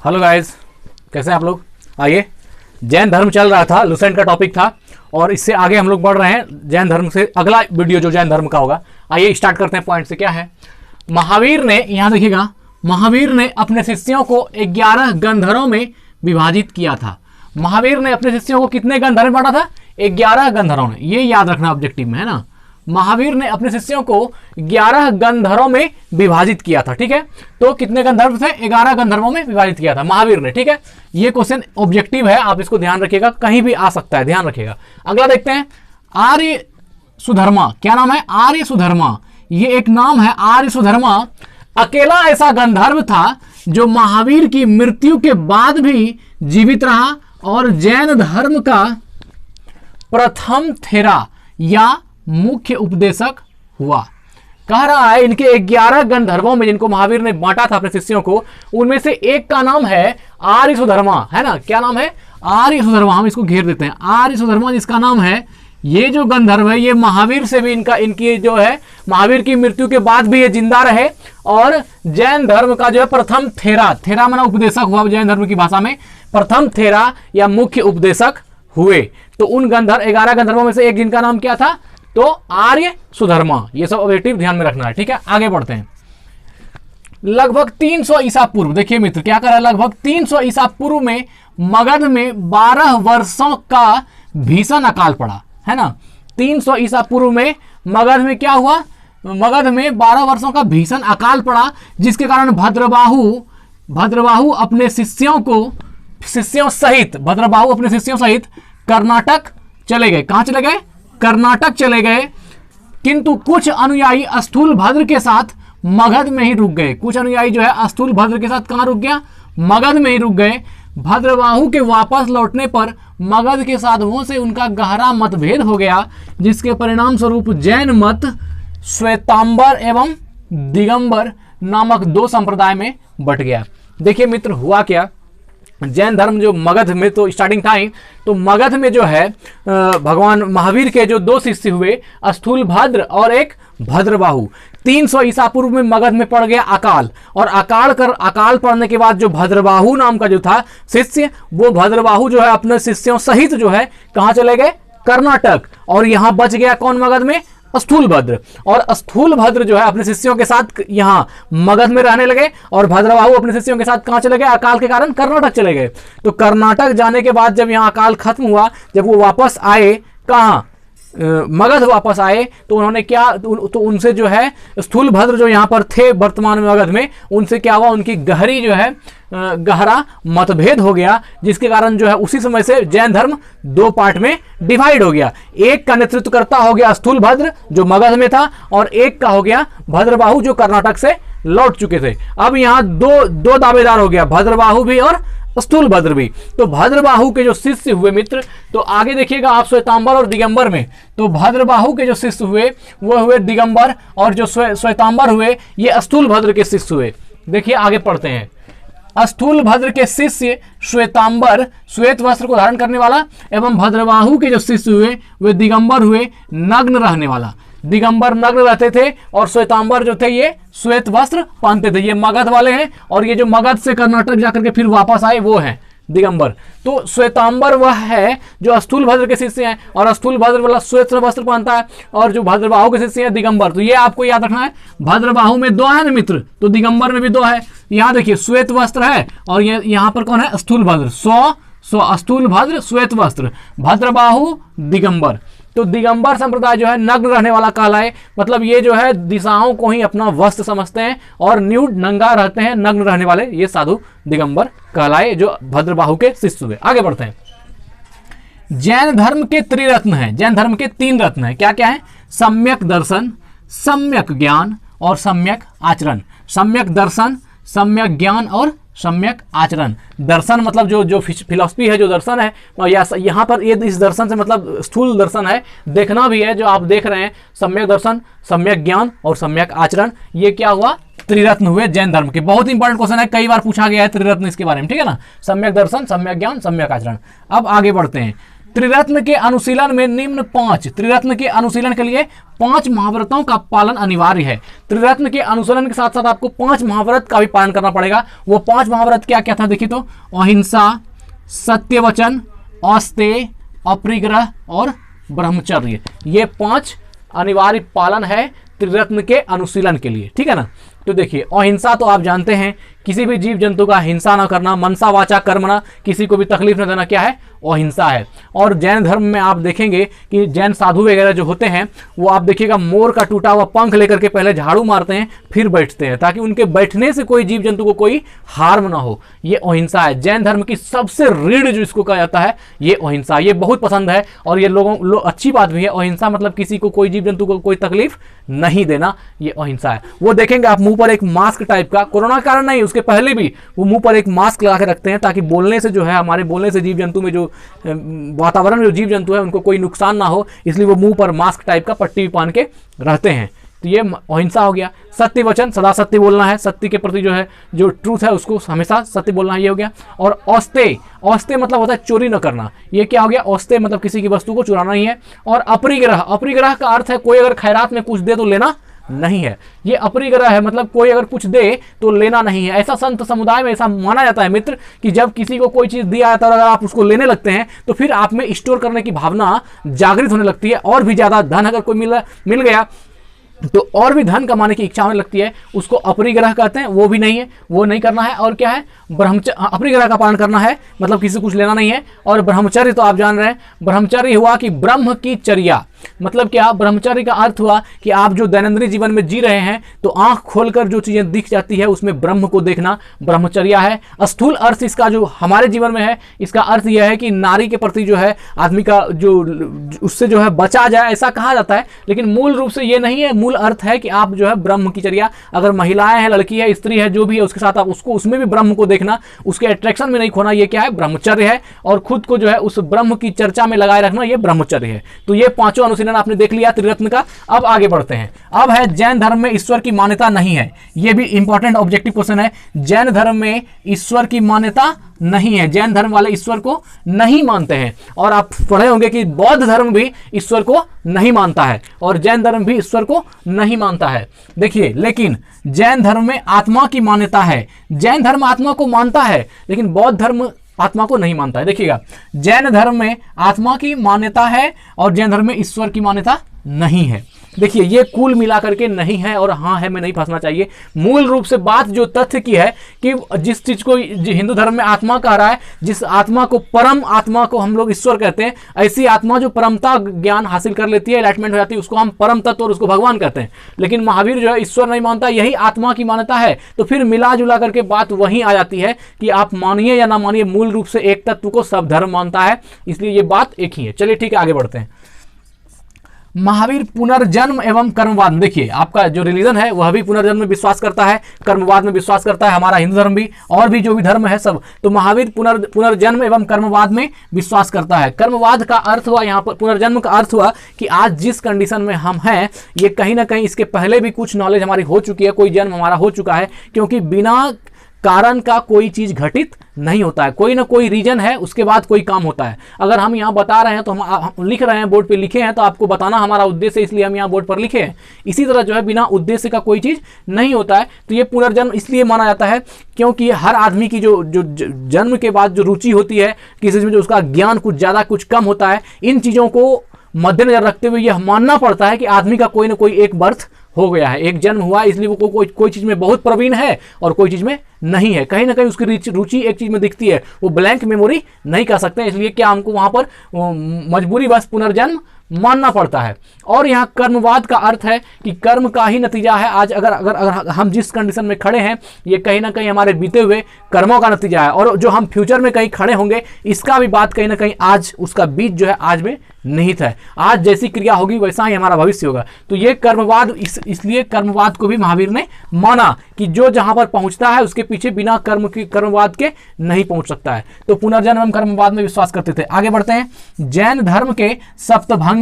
Hello guys, कैसे हैं आप लोग। आइए, जैन धर्म चल रहा था, लुसेंट का टॉपिक था और इससे आगे हम लोग बढ़ रहे हैं जैन धर्म से। अगला वीडियो जो जैन धर्म का होगा, आइए स्टार्ट करते हैं। पॉइंट से क्या है, महावीर ने, यहां देखिएगा, महावीर ने अपने शिष्यों को 11 गंधर्वों में विभाजित किया था। महावीर ने अपने शिष्यों को कितने गंधर्व में बांटा था? 11 गंधर्वों में। ये याद रखना ऑब्जेक्टिव में, है ना। महावीर ने अपने शिष्यों को 11 गंधर्वों में विभाजित किया था। ठीक है, तो कितने गंधर्व थे? 11 गंधर्वों में विभाजित किया था महावीर ने। ठीक है, ये क्वेश्चन ऑब्जेक्टिव है, आप इसको ध्यान रखिएगा, कहीं भी आ सकता है, ध्यान रखिएगा। अगला देखते हैं, आर्य सुधर्मा। क्या नाम है? आर्य सुधर्मा। ये एक नाम है, आर्य सुधर्मा। अकेला ऐसा गंधर्व था जो महावीर की मृत्यु के बाद भी जीवित रहा और जैन धर्म का प्रथम थेरा या मुख्य उपदेशक हुआ। कह रहा है इनके 11 गंधर्वों में जिनको महावीर ने बांटा था अपने शिष्यों को, उनमें से एक का नाम है आर्य सुधर्मा, है ना। क्या नाम है? आर्य सुधर्मा। हम इसको घेर देते हैं, आर्य सुधर्मा जिसका नाम है। ये जो गंधर्व है ये महावीर से भी इनकी जो है, महावीर की मृत्यु के बाद भी ये जिंदा रहे और जैन धर्म का जो है प्रथम थेरा, थेरा माना उपदेशक हुआ जैन धर्म की भाषा में, प्रथम थेरा या मुख्य उपदेशक हुए। तो उन 11 गंधर्वों में से एक जिनका नाम क्या था? तो आर्य सुधर्मा। ये सब ऑब्जेक्टिव ध्यान में रखना है। ठीक है, आगे बढ़ते हैं। लगभग 300 ईसा पूर्व, देखिए मित्र क्या कर रहा है, लगभग 300 ईसा पूर्व में मगध में 12 वर्षों का भीषण अकाल पड़ा, है ना। 300 ईसा पूर्व में मगध में क्या हुआ? मगध में 12 वर्षों का भीषण अकाल पड़ा, जिसके कारण भद्रबाहु अपने शिष्यों सहित कर्नाटक चले गए। कहां चले गए? कर्नाटक चले गए। किंतु कुछ अनुयायी स्थूलभद्र के साथ मगध में ही रुक गए। कुछ अनुयायी जो है स्थूलभद्र के साथ कहां रुक गया? मगध में ही रुक गए। भद्रबाहु के वापस लौटने पर मगध के साधुओं से उनका गहरा मतभेद हो गया, जिसके परिणाम स्वरूप जैन मत श्वेतांबर एवं दिगंबर नामक 2 संप्रदाय में बट गया। देखिए मित्र, हुआ क्या, जैन धर्म जो मगध में तो स्टार्टिंग था ही, तो मगध में जो है भगवान महावीर के जो 2 शिष्य हुए, स्थूलभद्र और एक भद्रबाहु। 300 ईसा पूर्व में मगध में पड़ गया अकाल, और अकाल पड़ने के बाद जो भद्रबाहु नाम का जो था शिष्य, वो भद्रबाहु जो है अपने शिष्यों सहित जो है कहां चले गए? कर्नाटक। और यहां बच गया कौन मगध में? स्थूलभद्र। और स्थूलभद्र जो है अपने शिष्यों के साथ यहाँ मगध में रहने लगे और भद्रबाहु अपने शिष्यों के साथ कहां चले गए? अकाल के कारण कर्नाटक चले गए। तो कर्नाटक जाने के बाद जब यहाँ अकाल खत्म हुआ, जब वो वापस आए, कहाँ? मगध वापस आए, तो उन्होंने क्या, तो उनसे जो है स्थूलभद्र जो यहाँ पर थे वर्तमान में मगध में, उनसे क्या हुआ? उनकी गहरा मतभेद हो गया, जिसके कारण जो है उसी समय से जैन धर्म 2 पार्ट में डिवाइड हो गया। एक का नेतृत्व करता हो गया स्थूलभद्र जो मगध में था, और एक का हो गया भद्रबाहु जो कर्नाटक से लौट चुके थे। अब यहाँ दो दावेदार हो गया, भद्रबाहु भी और स्थूलभद्र भी। तो भद्रबाहु के जो शिष्य हुए मित्र, तो आगे देखिएगा आप श्वेतांबर और दिगंबर में, तो भद्रबाहु के जो शिष्य हुए वो हुए दिगंबर, और जो श्वेतांबर हुए ये स्थूलभद्र के शिष्य हुए। देखिए आगे पढ़ते हैं। स्थूलभद्र के शिष्य श्वेतांबर श्वेत वस्त्र को धारण करने वाला, एवं भद्रबाहु के जो शिष्य हुए वे दिगंबर हुए नग्न रहने वाला। दिगंबर नग्न रहते थे और श्वेतांबर जो थे ये श्वेत वस्त्र पहनते थे। ये मगध वाले हैं, और ये जो मगध से कर्नाटक जाकर के फिर वापस आए वो हैं दिगंबर। तो श्वेतांबर वह है जो स्थूलभद्र के शिष्य हैं, और स्थूलभद्र वाला श्वेत वस्त्र पहनता है, और जो भद्रबाहु के शिष्य हैं दिगंबर। तो ये आपको याद रखना है, भद्रबाहु में 2 है ना मित्र, तो दिगंबर में भी 2 है। यहाँ देखिए श्वेत वस्त्र है, और ये यहाँ पर कौन है? स्थूलभद्र। स्थूलभद्र श्वेत वस्त्र, भद्रबाहु दिगंबर। तो दिगंबर संप्रदाय जो है नग्न रहने वाला कहलाए, मतलब ये जो है दिशाओं को ही अपना वस्त्र समझते हैं और न्यूड नंगा रहते हैं, नग्न रहने वाले ये साधु दिगंबर कहलाए, जो भद्रबाहु के शिष्य हुए। आगे बढ़ते हैं। जैन धर्म के त्रिरत्न हैं, जैन धर्म के 3 रत्न हैं। क्या क्या है? सम्यक दर्शन, सम्यक ज्ञान और सम्यक आचरण। सम्यक दर्शन, सम्यक ज्ञान और सम्यक आचरण। दर्शन मतलब जो फिलॉसफी है, जो दर्शन है, यहाँ पर ये इस दर्शन से मतलब स्थूल दर्शन है, देखना भी है जो आप देख रहे हैं। सम्यक दर्शन, सम्यक ज्ञान और सम्यक आचरण, ये क्या हुआ? त्रिरत्न हुए जैन धर्म के। बहुत इंपॉर्टेंट क्वेश्चन है, कई बार पूछा गया है त्रिरत्न इसके बारे में, ठीक है ना। सम्यक दर्शन, सम्यक ज्ञान, सम्यक आचरण। अब आगे बढ़ते हैं। त्रिरत्न के अनुशीलन में निम्न 5, त्रिरत्न के अनुशीलन के लिए 5 महाव्रतों का पालन अनिवार्य है। त्रिरत्न के अनुशीलन के साथ साथ आपको 5 महाव्रत का भी पालन करना पड़ेगा। वो 5 महाव्रत क्या क्या था देखिए तो, अहिंसा, सत्यवचन, औस्तेय, अपरिग्रह और ब्रह्मचर्य, ये 5 अनिवार्य पालन है त्रिरत्न के अनुशीलन के लिए, ठीक है ना। तो देखिए अहिंसा तो आप जानते हैं, किसी भी जीव जंतु का हिंसा ना करना, मनसा वाचा कर्मणा, किसी को भी तकलीफ न देना, क्या है, अहिंसा है। और जैन धर्म में आप देखेंगे कि जैन साधु वगैरह जो होते हैं वो आप देखिएगा मोर का टूटा हुआ पंख लेकर के पहले झाड़ू मारते हैं फिर बैठते हैं, ताकि उनके बैठने से कोई जीव जंतु को कोई हार्म ना हो। ये अहिंसा है। जैन धर्म की सबसे रीढ़ जो इसको कहा जाता है ये अहिंसा, ये बहुत पसंद है और ये लोगों अच्छी बात भी है। अहिंसा मतलब किसी को, कोई जीव जंतु को कोई तकलीफ नहीं देना, ये अहिंसा है। वो देखेंगे आप मुंह पर एक मास्क टाइप का, कोरोना के कारण नहीं, उसके पहले भी वो मुंह पर एक मास्क लगा के रखते हैं ताकि बोलने से जो है, हमारे बोलने से जीव जंतु में जो वातावरण में जो जीव जंतु है उनको कोई नुकसान ना हो, इसलिए वो मुंह पर मास्क टाइप का पट्टी पहन के रहते हैं। तो ये अहिंसा हो गया। सत्य वचन, सदा सत्य बोलना है, सत्य के प्रति जो है, जो ट्रूथ है उसको हमेशा सत्य बोलना है, ये हो गया। और औस्तेय, औस्तेय मतलब होता है चोरी न करना, ये क्या हो गया, औस्तेय मतलब किसी की वस्तु को चुराना नहीं है। और अपरिग्रह, अपरिग्रह का अर्थ है कोई अगर खैरात में कुछ दे तो लेना नहीं है, ये अपरिग्रह है, मतलब कोई अगर कुछ दे तो लेना नहीं है। ऐसा संत समुदाय में ऐसा माना जाता है मित्र कि जब किसी को कोई चीज दिया जाता है अगर आप उसको लेने लगते हैं तो फिर आप में स्टोर करने की भावना जागृत होने लगती है, और भी ज्यादा धन अगर कोई मिल गया तो और भी धन कमाने की इच्छा होने लगती है, उसको अपरिग्रह कहते हैं। वो भी नहीं है, वो नहीं करना है। और क्या है, ब्रह्मचर्य, अपरिग्रह का पालन करना है, मतलब किसी को कुछ लेना नहीं है। और ब्रह्मचर्य तो आप जान रहे हैं, ब्रह्मचर्य हुआ कि ब्रह्म की चर्या, मतलब क्या, ब्रह्मचर्य का अर्थ हुआ कि आप जो दैनंदिन जीवन में जी रहे हैं तो आंख खोलकर जो चीजें दिख जाती है उसमें ब्रह्म को देखना ब्रह्मचर्या है। स्थूल अर्थ इसका जो हमारे जीवन में है, इसका अर्थ यह है कि नारी के प्रति जो है आदमी का जो उससे जो है बचा जाए, ऐसा कहा जाता है, लेकिन मूल रूप से ये नहीं है। मूल अर्थ है कि आप जो है ब्रह्म की चर्या, अगर महिलाएं हैं, लड़की है, स्त्री है, जो भी है, उसके साथ आप उसको, उसमें भी ब्रह्म को देखना, उसके अट्रैक्शन में नहीं खोना, ये क्या है, ब्रह्मचर्य है। और खुद को जो है उस ब्रह्म की चर्चा में लगाए रखना, ये ब्रह्मचर्य है। तो ये 5 अनुशीलन आपने देख लिया त्रिरत्न का। अब आगे बढ़ते हैं। अब है जैन धर्म में ईश्वर की मान्यता नहीं है, ये भी इंपॉर्टेंट ऑब्जेक्टिव क्वेश्चन है। जैन धर्म में ईश्वर की मान्यता नहीं है, जैन धर्म वाले ईश्वर को नहीं मानते हैं। और आप पढ़े होंगे कि बौद्ध धर्म भी ईश्वर को नहीं मानता है और जैन धर्म भी ईश्वर को नहीं मानता है। देखिए, लेकिन जैन धर्म में आत्मा की मान्यता है। जैन धर्म आत्मा को मानता है लेकिन बौद्ध धर्म आत्मा को नहीं मानता है। देखिएगा, जैन धर्म में आत्मा की मान्यता है और जैन धर्म में ईश्वर की मान्यता नहीं है। देखिए, ये कुल मिलाकर के नहीं है और हाँ है में नहीं फंसना चाहिए। मूल रूप से बात जो तथ्य की है कि जिस चीज को हिंदू धर्म में आत्मा कह रहा है, जिस आत्मा को, परम आत्मा को हम लोग ईश्वर कहते हैं, ऐसी आत्मा जो परमता ज्ञान हासिल कर लेती है, एनलाइटमेंट हो जाती है, उसको हम परम तत्व और उसको भगवान कहते हैं। लेकिन महावीर जो है ईश्वर नहीं मानता, यही आत्मा की मान्यता है। तो फिर मिला जुला करके बात वहीं आ जाती है कि आप मानिए या ना मानिए, मूल रूप से एक तत्व को सब धर्म मानता है, इसलिए ये बात एक ही है। चलिए ठीक है, आगे बढ़ते हैं। महावीर पुनर्जन्म एवं कर्मवाद, देखिए आपका जो रिलीजन है वह भी पुनर्जन्म में विश्वास करता है, कर्मवाद में विश्वास करता है, हमारा हिंदू धर्म भी, और भी जो भी धर्म है सब। तो महावीर पुनर्जन्म एवं कर्मवाद में विश्वास करता है। कर्मवाद का अर्थ हुआ यहाँ पर, पुनर्जन्म का अर्थ हुआ कि आज जिस कंडीशन में हम हैं, ये कहीं ना कहीं इसके पहले भी कुछ नॉलेज हमारी हो चुकी है, कोई जन्म हमारा हो चुका है, क्योंकि बिना कारण का कोई चीज घटित नहीं होता है, कोई ना कोई रीजन है, उसके बाद कोई काम होता है। अगर हम यहाँ बता रहे हैं तो हम लिख रहे हैं, बोर्ड पे लिखे हैं, तो आपको बताना हमारा उद्देश्य है, इसलिए हम यहाँ बोर्ड पर लिखे हैं। इसी तरह जो है बिना उद्देश्य का कोई चीज नहीं होता है। तो ये पुनर्जन्म इसलिए माना जाता है क्योंकि हर आदमी की जो जन्म के बाद जो रुचि होती है किसी चीज में, जो उसका ज्ञान कुछ ज्यादा कुछ कम होता है, इन चीजों को मद्देनजर रखते हुए यह मानना पड़ता है कि आदमी का कोई ना कोई एक बर्थ हो गया है, एक जन्म हुआ, इसलिए वो कोई चीज में बहुत प्रवीण है और कोई चीज में नहीं है। कहीं ना कहीं उसकी रुचि एक चीज में दिखती है, वो ब्लैंक मेमोरी नहीं कर सकते, इसलिए क्या हमको वहां पर मजबूरी बस पुनर्जन्म मानना पड़ता है। और यहाँ कर्मवाद का अर्थ है कि कर्म का ही नतीजा है। आज अगर हम जिस कंडीशन में खड़े हैं, ये कहीं ना कहीं हमारे बीते हुए कर्मों का नतीजा है, और जो हम फ्यूचर में कहीं खड़े होंगे, इसका भी बात कहीं ना कहीं आज उसका बीज जो है आज में निहित है। आज जैसी क्रिया होगी वैसा ही हमारा भविष्य होगा। तो ये कर्मवाद, इसलिए कर्मवाद को भी महावीर ने माना कि जो जहां पर पहुंचता है उसके पीछे बिना कर्मवाद के नहीं पहुंच सकता है। तो पुनर्जन्म एवं कर्मवाद में विश्वास करते थे। आगे बढ़ते हैं। जैन धर्म के सप्तभंगी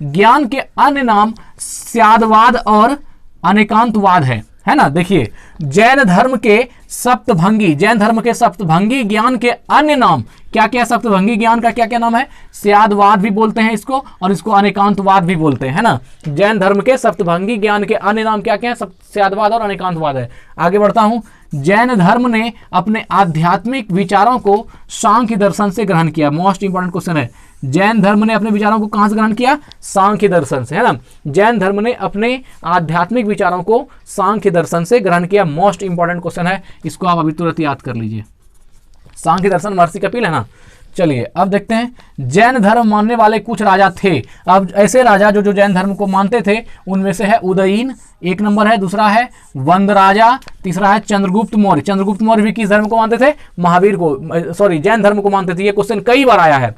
ज्ञान के अन्य नाम स्यादवाद और अनेकांतवाद है है ना। देखिए, जैन धर्म के सप्तभंगी, जैन धर्म के सप्तभंगी ज्ञान के अन्य नाम क्या क्या, सप्तभंगी ज्ञान का क्या क्या नाम है, स्यादवाद भी बोलते हैं इसको, और इसको अनेकांतवाद भी बोलते हैं, है ना। जैन धर्म के सप्तभंगी ज्ञान के अन्य नाम क्या क्या है, स्यादवाद और अनेकांतवाद है। आगे बढ़ता हूं। जैन धर्म ने अपने आध्यात्मिक विचारों को सांख्य दर्शन से ग्रहण किया। मोस्ट इंपॉर्टेंट क्वेश्चन है, जैन धर्म ने अपने विचारों को कहां से ग्रहण किया, सांख्य दर्शन से, है ना। जैन धर्म ने अपने आध्यात्मिक विचारों को सांख्य दर्शन से ग्रहण किया। मोस्ट इंपॉर्टेंट क्वेश्चन है, इसको आप अभी तुरंत याद कर लीजिए। सांख्य दर्शन महर्षि कपिल, है ना। चलिए अब देखते हैं, जैन धर्म मानने वाले कुछ राजा थे। अब ऐसे राजा जो जैन धर्म को मानते थे उनमें से है उदयीन, एक नंबर है, दूसरा है वंद राजा, तीसरा है चंद्रगुप्त मौर्य। चंद्रगुप्त मौर्य भी किस धर्म को मानते थे, महावीर को, सॉरी जैन धर्म को मानते थे। ये क्वेश्चन कई बार आया है।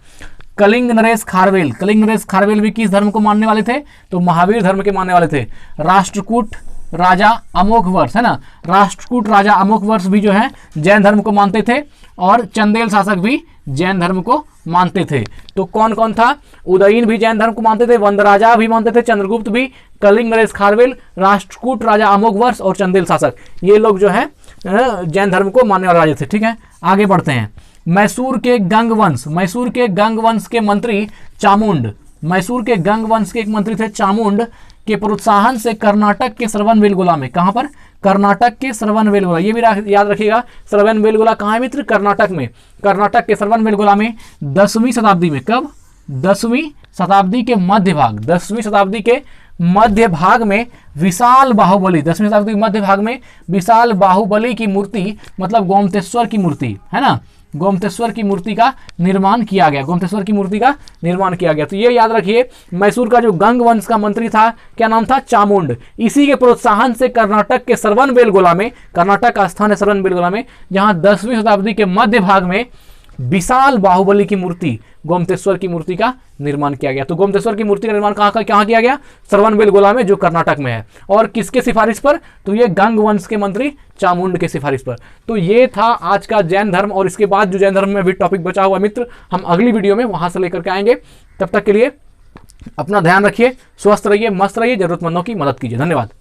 कलिंग नरेश खारवेल, कलिंग नरेश खारवेल भी किस धर्म को मानने वाले थे, तो महावीर धर्म के मानने वाले थे। राष्ट्रकूट राजा अमोघ वर्ष, है ना, राष्ट्रकूट राजा अमोघ वर्ष भी जो है जैन धर्म को मानते थे, और चंदेल शासक भी जैन धर्म को मानते थे। तो कौन कौन था, उदयीन भी जैन धर्म को मानते थे, वंद राजा भी मानते थे, चंद्रगुप्त भी, कलिंग नरेश खारवेल, राष्ट्रकूट राजा अमोघ वर्ष और चंदेल शासक, ये लोग जो है जैन धर्म को मानने वाले राजा थे। ठीक है, आगे बढ़ते हैं। मैसूर के गंग वंश, मैसूर के गंग वंश के मंत्री चामुंड, मैसूर के गंग वंश के एक मंत्री थे चामुंड, के प्रोत्साहन से कर्नाटक के श्रवणबेलगोला में, कहां पर, कर्नाटक के श्रवणबेलगोला, ये भी याद रखिएगा, श्रवणबेलगोला कहां है मित्र, कर्नाटक में। कर्नाटक के श्रवणबेलगोला में 10वीं शताब्दी में, कब, 10वीं शताब्दी के मध्य भाग, 10वीं शताब्दी के मध्य भाग में विशाल बाहुबली, 10वीं शताब्दी के मध्य भाग में विशाल बाहुबली की मूर्ति, मतलब गोमतेश्वर की मूर्ति, है ना, गोमतेश्वर की मूर्ति का निर्माण किया गया, गोमतेश्वर की मूर्ति का निर्माण किया गया। तो ये याद रखिए, मैसूर का जो गंग वंश का मंत्री था, क्या नाम था, चामुंड। इसी के प्रोत्साहन से कर्नाटक के श्रवणबेलगोला में, कर्नाटक का स्थान है श्रवणबेलगोला में, जहां 10वीं शताब्दी के मध्य भाग में विशाल बाहुबली की मूर्ति, गोमतेश्वर की मूर्ति का निर्माण किया गया। तो गोमतेश्वर की मूर्ति का निर्माण कहाँ किया गया, श्रवणबेलगोला में, जो कर्नाटक में है। और किसके सिफारिश पर, तो ये गंग वंश के मंत्री चामुंड के सिफारिश पर। तो ये था आज का जैन धर्म, और इसके बाद जो जैन धर्म में भी टॉपिक बचा हुआ मित्र, हम अगली वीडियो में वहां से लेकर के आएंगे। तब तक के लिए अपना ध्यान रखिए, स्वस्थ रहिए, मस्त रहिए, जरूरतमंदों की मदद कीजिए। धन्यवाद।